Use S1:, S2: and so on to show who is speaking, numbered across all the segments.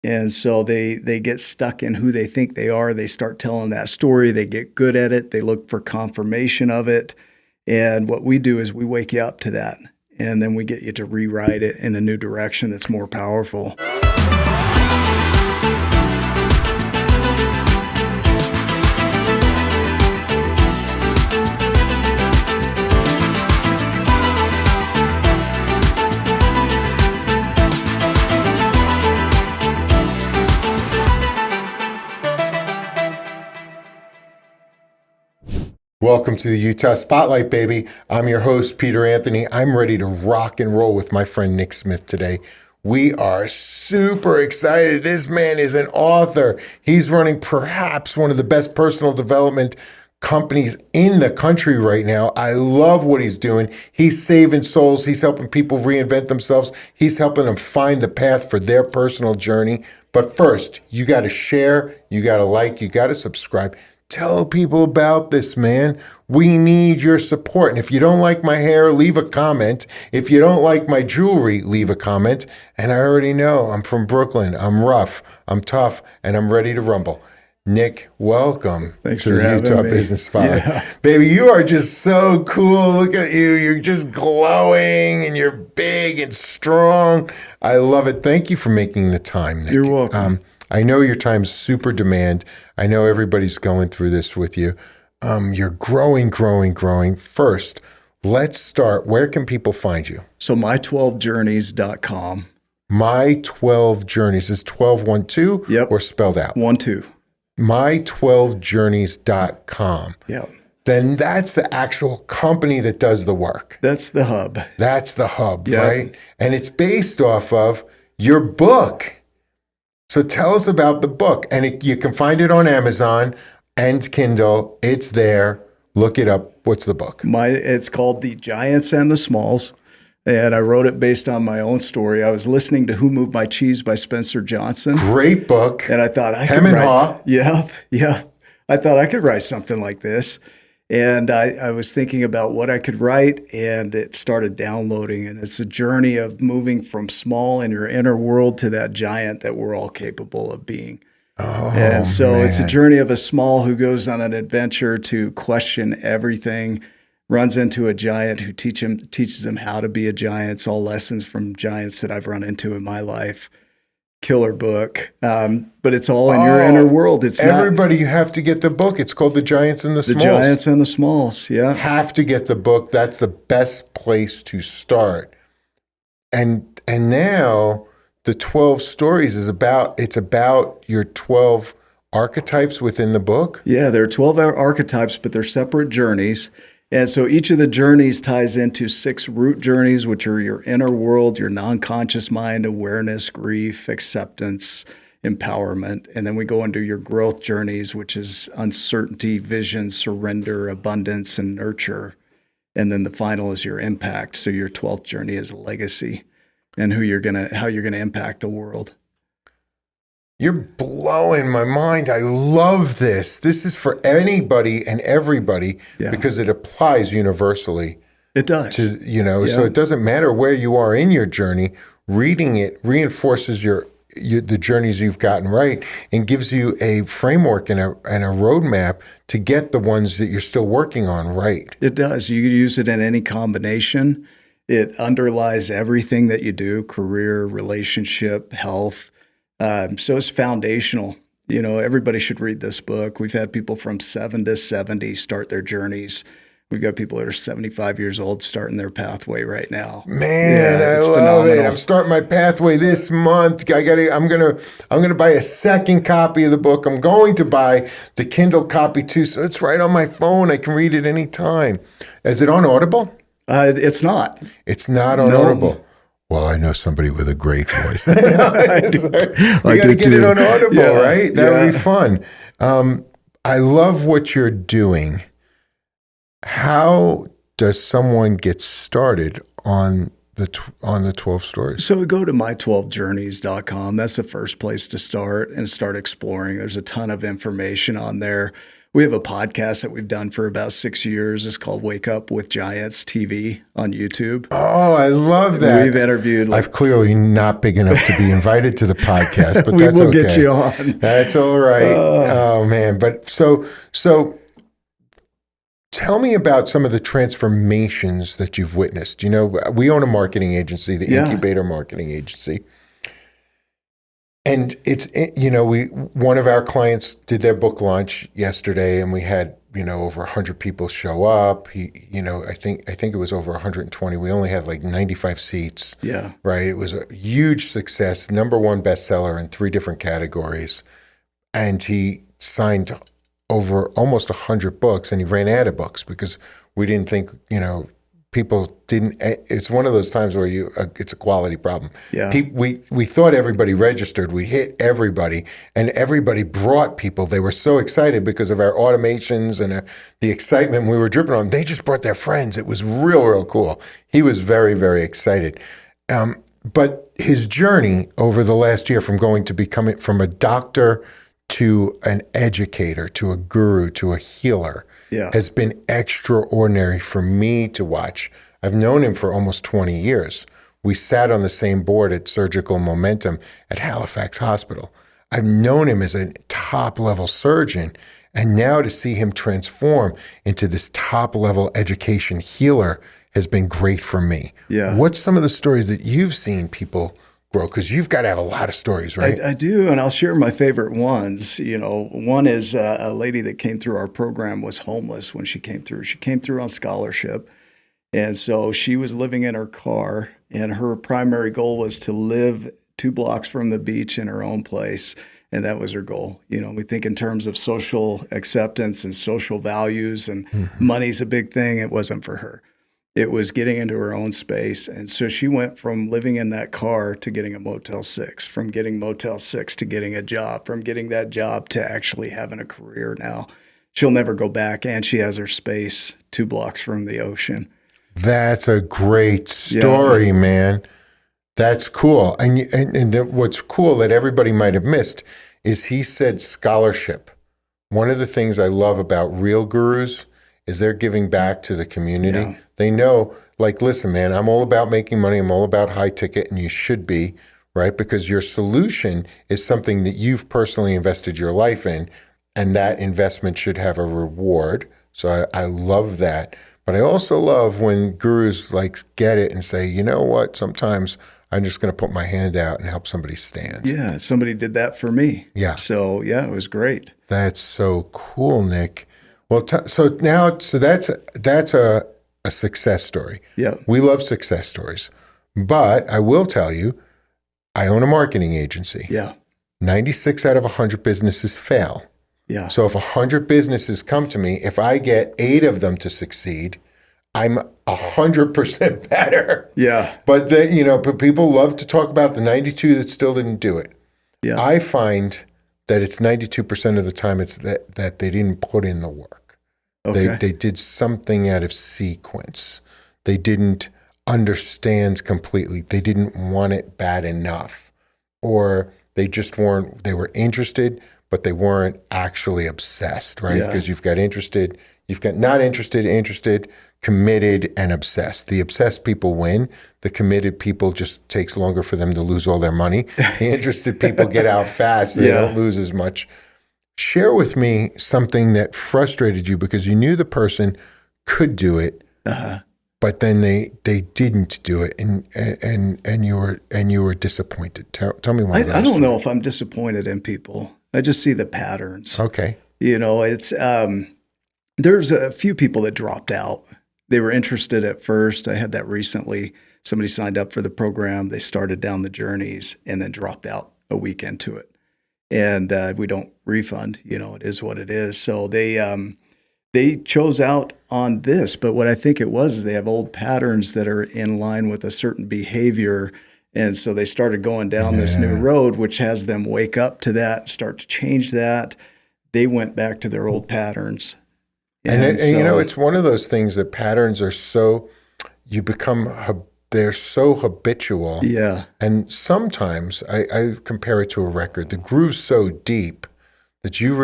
S1: And so they get stuck in who they think they are. They start telling that story. They get good at it. They look for confirmation of it. And what we do is we wake you up to that. And then we get you to rewrite it in a new direction that's more powerful.
S2: Welcome to the Utah Spotlight, baby. I'm your host, Peter Anthony. I'm ready to rock and roll with my friend Nick Smith today. We are super excited. This man is an author. He's running perhaps one of the best personal development companies in the country right now. I love what he's doing. He's saving souls. He's helping people reinvent themselves. He's helping them find the path for their personal journey. But first, you got to share, you got to like, you got to subscribe. Tell people about this, man. We need your support. And if you don't like my hair, leave a comment. If you don't like my jewelry, leave a comment. And I already know I'm from Brooklyn. I'm rough, I'm tough, and I'm ready to rumble. Nick, welcome to the Utah Business Spotlight. Yeah. Baby, you are just so cool. Look at you. You're just glowing and you're big and strong. I love it. Thank you for making the time, Nick.
S1: You're welcome.
S2: I know your time's super demand. I know everybody's going through this with you. You're growing. First, let's start. Where can people find you?
S1: So my12journeys.com.
S2: My12journeys is 12
S1: Yep.
S2: Or spelled out?
S1: 12.
S2: My12journeys.com.
S1: Yeah.
S2: Then that's the actual company that does the work.
S1: That's the hub.
S2: That's the hub,
S1: Yep.
S2: right? And it's based off of your book. So tell us about the book. And you can find it on Amazon and Kindle. It's there. Look it up. What's the book?
S1: It's called The Giants and the Smalls. And I wrote it based on my own story. I was listening to Who Moved My Cheese by Spencer Johnson.
S2: Great book.
S1: And I thought I could write. Yeah. I thought I could write something like this. And I was thinking about what I could write, and it started downloading. And it's a journey of moving from small in your inner world to that giant that we're all capable of being. And so it's a journey of a small who goes on an adventure to question everything, runs into a giant who teaches him how to be a giant. It's all lessons from giants that I've run into in my life. Killer book, but it's all in your inner world. It's
S2: everybody. You have to get the book. It's called The Giants and the Smalls.
S1: The Giants and the Smalls. Yeah,
S2: have to get the book. That's the best place to start. And now the 12 stories is about your 12 archetypes within the book.
S1: Yeah, there are 12 archetypes, but they're separate journeys. And so each of the journeys ties into 6 root journeys, which are your inner world, your non-conscious mind, awareness, grief, acceptance, empowerment. And then we go into your growth journeys, which is uncertainty, vision, surrender, abundance, and nurture. And then the final is your impact. So your 12th journey is legacy and how you're gonna impact the world.
S2: You're blowing my mind. I love this. This is for anybody and everybody because it applies universally.
S1: It does.
S2: So it doesn't matter where you are in your journey. Reading it reinforces the journeys you've gotten right and gives you a framework and a roadmap to get the ones that you're still working on right.
S1: It does. You can use it in any combination. It underlies everything that you do: career, relationship, health. So it's foundational. Everybody should read this book. We've had people from 7 to 70 start their journeys. We've got people that are 75 years old starting their pathway right now.
S2: Man, I love phenomenal. It. I'm starting my pathway this month. I'm gonna buy a second copy of the book. I'm going to buy the Kindle copy too. So it's right on my phone. I can read it anytime. Is it on Audible?
S1: It's not.
S2: It's not on Audible. Well, I know somebody with a great voice. You got to get it on Audible, right? That would be fun. I love what you're doing. How does someone get started on the 12 stories?
S1: So go to my12journeys.com. That's the first place to start and start exploring. There's a ton of information on there. We have a podcast that we've done for about 6 years. It's called Wake Up with Giants TV on YouTube.
S2: Oh, I love that.
S1: We've interviewed
S2: I've clearly not big enough to be invited to the podcast, but
S1: we
S2: that's
S1: will
S2: okay.
S1: get you on.
S2: That's all right. Oh man. But so tell me about some of the transformations that you've witnessed. You know, we own a marketing agency, the Incubator Marketing Agency. And it's, you know, one of our clients did their book launch yesterday, and we had, you know, over 100 people show up. You know, I think it was over 120. We only had like 95 seats.
S1: Yeah.
S2: Right. It was a huge success, #1 bestseller in 3 different categories. And he signed over almost 100 books, and he ran out of books because we didn't think, you know, people didn't. It's one of those times where it's a quality problem.
S1: Yeah.
S2: We thought everybody registered. We hit everybody, and everybody brought people. They were so excited because of our automations and the excitement we were dripping on. They just brought their friends. It was real cool. He was very, very excited. But his journey over the last year becoming from a doctor to an educator, to a guru, to a healer, has been extraordinary for me to watch. I've known him for almost 20 years. We sat on the same board at Surgical Momentum at Halifax Hospital. I've known him as a top-level surgeon, and now to see him transform into this top-level education healer has been great for me.
S1: Yeah.
S2: What's some of the stories that you've seen people grow? Because you've got to have a lot of stories, right?
S1: I do, and I'll share my favorite ones. You know, one is a lady that came through our program was homeless when she came through. She came through on scholarship, and so she was living in her car, and her primary goal was to live 2 blocks from the beach in her own place, and that was her goal. You know, we think in terms of social acceptance and social values, and money's a big thing. It wasn't for her. It was getting into her own space. And so she went from living in that car to getting a Motel 6, from getting Motel 6 to getting a job, from getting that job to actually having a career now. She'll never go back, and she has her space 2 blocks from the ocean.
S2: That's a great story, man. That's cool. And what's cool that everybody might have missed is he said scholarship. One of the things I love about real gurus is they're giving back to the community.
S1: Yeah.
S2: They know, like, listen, man, I'm all about making money. I'm all about high ticket, and you should be, right? Because your solution is something that you've personally invested your life in, and that investment should have a reward. So I love that. But I also love when gurus like get it and say, you know what, sometimes I'm just going to put my hand out and help somebody stand.
S1: Yeah, somebody did that for me.
S2: Yeah.
S1: So, yeah, it was great.
S2: That's so cool, Nick. Well, so that's a success story.
S1: Yeah.
S2: We love success stories. But I will tell you, I own a marketing agency.
S1: Yeah.
S2: 96 out of 100 businesses fail.
S1: Yeah.
S2: So if 100 businesses come to me, if I get 8 of them to succeed, I'm 100% better.
S1: Yeah.
S2: But people love to talk about the 92 that still didn't do it.
S1: Yeah.
S2: I find that it's 92% of the time it's that they didn't put in the work.
S1: Okay.
S2: They did something out of sequence. They didn't understand completely. They didn't want it bad enough. Or they just weren't, they were interested, but they weren't actually obsessed, right?
S1: Yeah.
S2: Because you've got interested, you've got not interested, committed, and obsessed. The obsessed people win. The committed people just takes longer for them to lose all their money. The interested people get out fast. They don't lose as much. Share with me something that frustrated you because you knew the person could do it, but then they didn't do it, and you were disappointed. Tell me one of those.
S1: I don't know if I'm disappointed in people. I just see the patterns.
S2: Okay.
S1: You know, it's there's a few people that dropped out. They were interested at first. I had that recently. Somebody signed up for the program. They started down the journeys and then dropped out a week into it. And we don't refund. You know, it is what it is. So they chose out on this. But what I think it was is they have old patterns that are in line with a certain behavior. And so they started going down this new road, which has them wake up to that, start to change that. They went back to their old patterns.
S2: And you know, it's one of those things that patterns are so, they're so habitual.
S1: Yeah.
S2: And sometimes I compare it to a record. The groove's so deep that you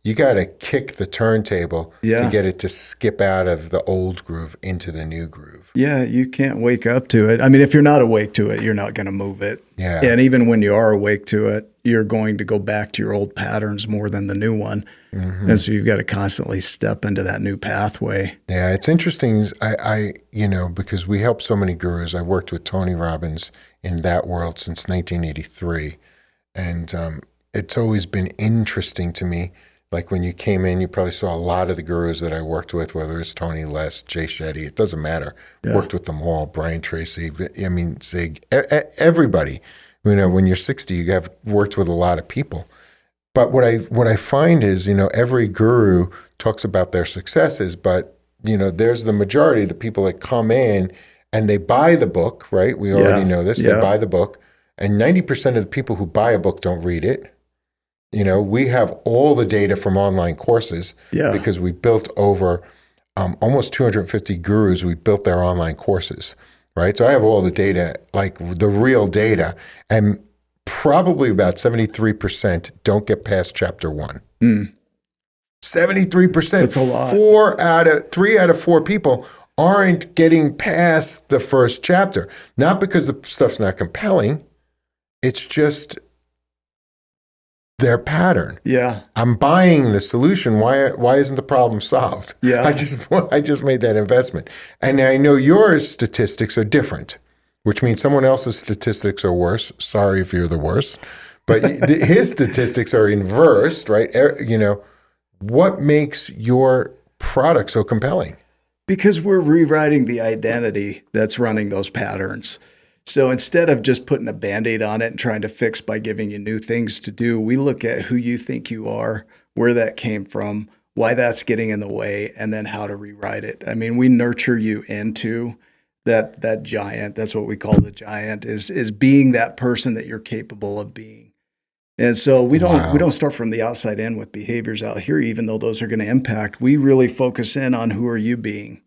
S2: you got to kick the turntable
S1: Yeah.
S2: to get it to skip out of the old groove into the new groove.
S1: Yeah, you can't wake up to it. I mean, if you're not awake to it, you're not going to move it.
S2: Yeah.
S1: And even when you are awake to it, you're going to go back to your old patterns more than the new one.
S2: Mm-hmm.
S1: And so you've got to constantly step into that new pathway.
S2: Yeah, it's interesting. I because we help so many gurus. I worked with Tony Robbins in that world since 1983. And it's always been interesting to me. Like when you came in, you probably saw a lot of the gurus that I worked with, whether it's Tony, Les, Jay Shetty, it doesn't matter.
S1: Yeah.
S2: Worked with them all, Brian Tracy, Zig, everybody. When you're 60, you have worked with a lot of people. But what I find is, every guru talks about their successes, but, there's the majority of the people that come in and they buy the book, right? We already know this.
S1: Yeah.
S2: They buy the book. And 90% of the people who buy a book don't read it. We have all the data from online courses because we built over almost 250 gurus. We built their online courses, right? So I have all the data, like the real data. And probably about 73% don't get past chapter 1. 73%.
S1: That's a lot.
S2: 3 out of 4 people aren't getting past the first chapter. Not because the stuff's not compelling. It's just their pattern.
S1: Yeah.
S2: I'm buying the solution. Why isn't the problem solved?
S1: Yeah.
S2: I just made that investment. And I know your statistics are different, which means someone else's statistics are worse. Sorry if you're the worst. But his statistics are inversed, right? What makes your product so compelling?
S1: Because we're rewriting the identity that's running those patterns. So instead of just putting a Band-Aid on it and trying to fix by giving you new things to do, we look at who you think you are, where that came from, why that's getting in the way, and then how to rewrite it. I mean, we nurture you into that giant. That's what we call the giant, is being that person that you're capable of being. And so we don't start from the outside in with behaviors out here, even though those are going to impact. We really focus in on who are you being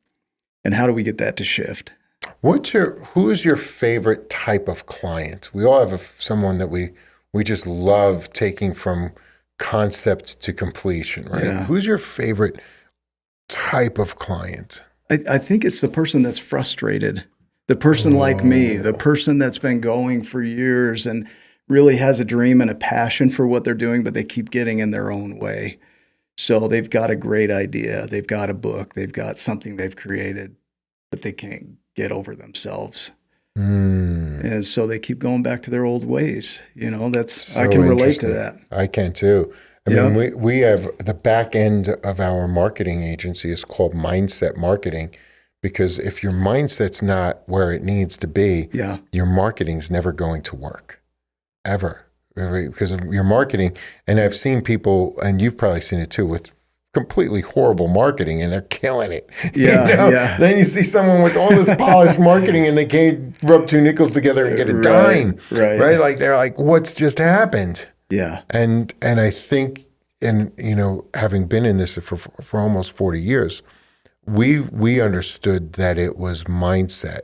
S1: and how do we get that to shift.
S2: Who is your favorite type of client? We all have someone that we just love taking from concept to completion, right?
S1: Yeah.
S2: Who's your favorite type of client?
S1: I think it's the person that's frustrated, the person like me, the person that's been going for years and really has a dream and a passion for what they're doing, but they keep getting in their own way. So they've got a great idea, they've got a book, they've got something they've created, but they can't get over themselves. And so they keep going back to their old ways. I can relate to that.
S2: I can too. I mean, we have the back end of our marketing agency is called mindset marketing, because if your mindset's not where it needs to be, your marketing's never going to work, ever. Because of your marketing. And I've seen people, and you've probably seen it too, with completely horrible marketing, and they're killing it. Then you see someone with all this polished marketing, and they can't rub 2 nickels together and get a dime. Right? Like they're like, what's just happened?
S1: Yeah.
S2: And I think, having been in this for almost 40 years, we understood that it was mindset,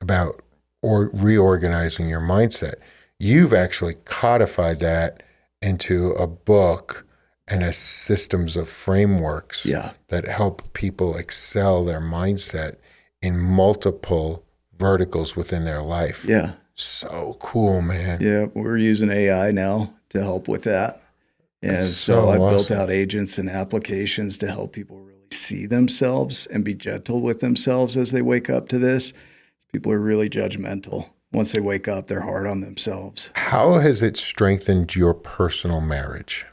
S2: about reorganizing your mindset. You've actually codified that into a book and a systems of frameworks that help people excel their mindset in multiple verticals within their life.
S1: Yeah.
S2: So cool, man.
S1: Yeah, we're using AI now to help with that. And
S2: so
S1: I've built
S2: awesome.
S1: out agents and applications to help people really see themselves and be gentle with themselves as they wake up to this. People are really judgmental. Once they wake up, they're hard on themselves.
S2: How has it strengthened your personal marriage?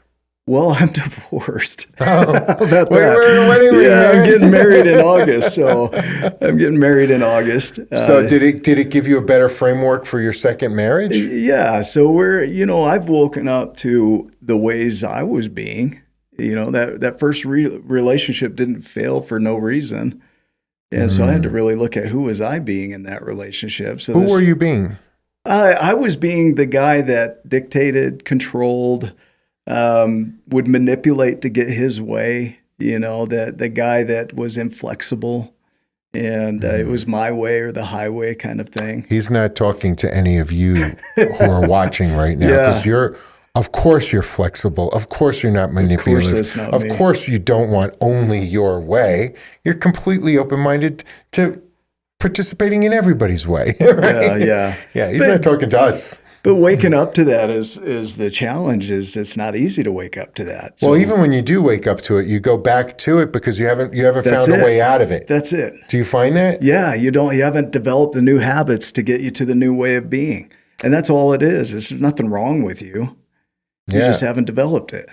S1: Well, I'm divorced.
S2: Oh.
S1: How about that?
S2: Man.
S1: I'm getting married in August.
S2: So did it give you a better framework for your second marriage?
S1: Yeah. So I've woken up to the ways I was being. That first relationship didn't fail for no reason. And so I had to really look at who was I being in that relationship. So
S2: who were you being?
S1: I was being the guy that dictated, controlled, would manipulate to get his way, the guy that was inflexible, and it was my way or the highway kind of thing.
S2: He's not talking to any of you who are watching right now, because you're Of course you're flexible. Of course you're not manipulative.
S1: Of course that's not
S2: Of
S1: me.
S2: course you don't want only your way. You're completely open-minded to participating in everybody's way. Right?
S1: Yeah.
S2: Yeah, he's not talking to us.
S1: But waking up to that is the challenge. Is it's not easy to wake up to that. So
S2: Well, even when you do wake up to it, you go back to it because you haven't found a way out of it.
S1: That's it.
S2: Do you find that?
S1: Yeah, you haven't developed the new habits to get you to the new way of being. And that's all it is. There's nothing wrong with you. You just haven't developed it.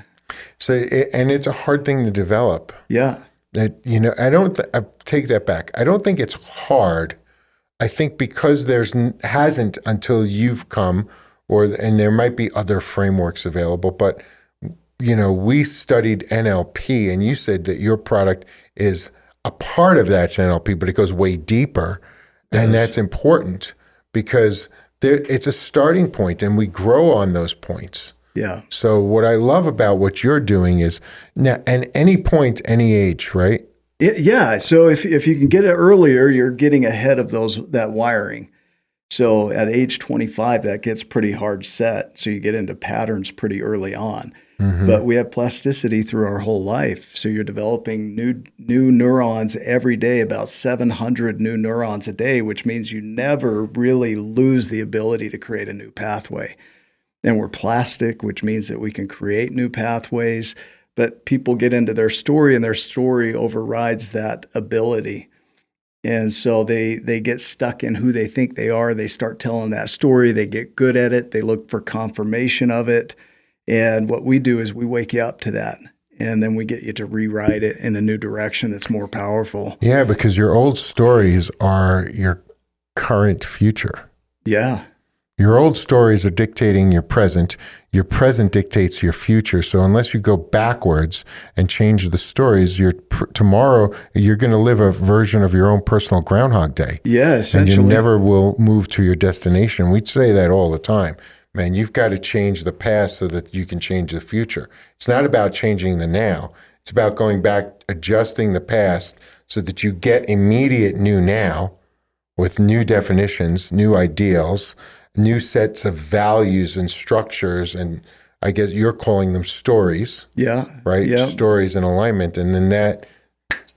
S2: So, and it's a hard thing to develop.
S1: Yeah.
S2: That, I take that back. I don't think it's hard. I think because hasn't until you've come, and there might be other frameworks available, but we studied NLP, and you said that your product is a part of that NLP, but it goes way deeper, and that's important because it's a starting point, and we grow on those points.
S1: Yeah.
S2: So what I love about what you're doing is now, at any point, any age, right?
S1: Yeah. So if you can get it earlier, you're getting ahead of that wiring. So at age 25, that gets pretty hard set. So you get into patterns pretty early on. Mm-hmm. But we have plasticity through our whole life. So you're developing new neurons every day, about 700 new neurons a day, which means you never really lose the ability to create a new pathway. And we're plastic, which means that we can create new pathways. But people get into their story, and their story overrides that ability. And so they get stuck in who they think they are. They start telling that story. They get good at it. They look for confirmation of it. And what we do is we wake you up to that. And then we get you to rewrite it in a new direction that's more powerful.
S2: Yeah, because your old stories are your current future.
S1: Yeah.
S2: Your old stories are dictating your present dictates your future. So unless you go backwards and change the stories, tomorrow you're going to live a version of your own personal Groundhog Day.
S1: Yeah, essentially.
S2: And you never will move to your destination. We say that all the time. Man, you've got to change the past so that you can change the future. It's not about changing the now. It's about going back, adjusting the past so that you get immediate new now with new definitions, new ideals, new sets of values and structures, and I guess you're calling them stories.
S1: Yeah.
S2: Right?
S1: Yeah.
S2: Stories in alignment. And then that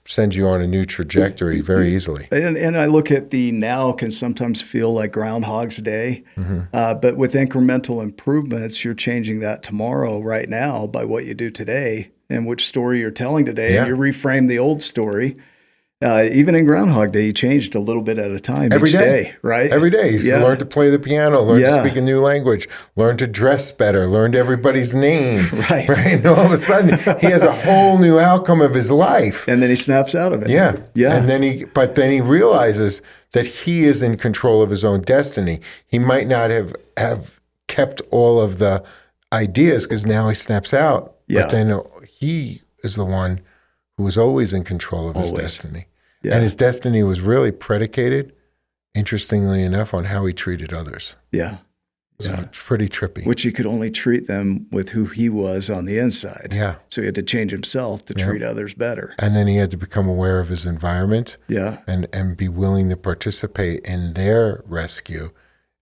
S2: sends you on a new trajectory very easily.
S1: And I look at the now can sometimes feel like Groundhog's Day, but with incremental improvements, you're changing that tomorrow right now by what you do today and which story you're telling today.
S2: Yeah.
S1: And you reframe the old story. Even in Groundhog Day, you changed a little bit at a time
S2: Every
S1: each
S2: day,
S1: right?
S2: Every day. You learn to play the piano, learn to speak a new language, learn to dress better, learned everybody's name.
S1: Right.
S2: And all of a sudden, he has a whole new outcome of his life.
S1: And then he snaps out of it.
S2: Yeah.
S1: Yeah.
S2: And then he realizes that he is in control of his own destiny. He might not have kept all of the ideas because now he snaps out.
S1: Yeah.
S2: But then he is the one who was always in control of his destiny.
S1: Yeah.
S2: And his destiny was really predicated, interestingly enough, on how he treated others.
S1: Yeah.
S2: It was pretty trippy.
S1: Which he could only treat them with who he was on the inside.
S2: Yeah.
S1: So he had to change himself to treat others better.
S2: And then he had to become aware of his environment.
S1: Yeah.
S2: And be willing to participate in their rescue.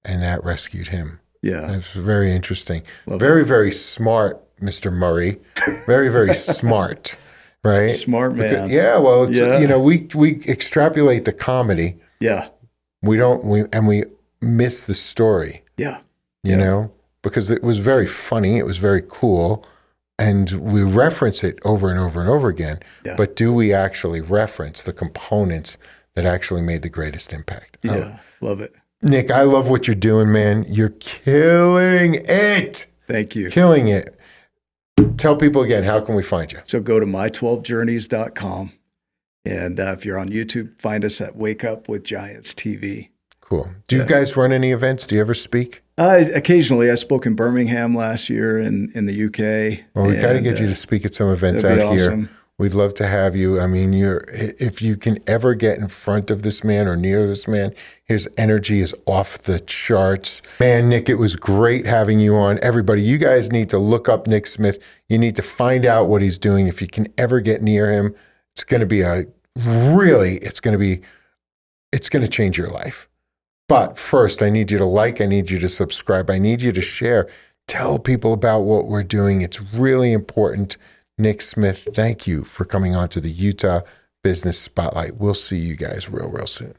S2: And that rescued him.
S1: Yeah.
S2: It's very interesting. Very, very smart, Mr. Murray. Very, very smart. Right?
S1: Smart man.
S2: It's, we extrapolate the comedy.
S1: Yeah.
S2: We miss the story.
S1: Yeah.
S2: You know, because it was very funny. It was very cool. And we reference it over and over and over again. Yeah. But do we actually reference the components that actually made the greatest impact?
S1: Yeah. Love it.
S2: Nick, I love what you're doing, man. You're killing it.
S1: Thank you.
S2: Killing it. Tell people again, how can we find you?
S1: So go to my12journeys.com. And if you're on YouTube, find us at Wake Up with Giants TV.
S2: Cool. Do you guys run any events? Do you ever speak?
S1: Occasionally. I spoke in Birmingham last year in the UK.
S2: Well, we got to get you to speak at some events out here. We'd love to have you. I mean, if you can ever get in front of this man or near this man, his energy is off the charts. Man, Nick, it was great having you on. Everybody, you guys need to look up Nick Smith. You need to find out what he's doing. If you can ever get near him, it's going to be it's going to change your life. But first, I need you to like, I need you to subscribe, I need you to share. Tell people about what we're doing. It's really important. Nick Smith, thank you for coming on to the Utah Business Spotlight. We'll see you guys real soon.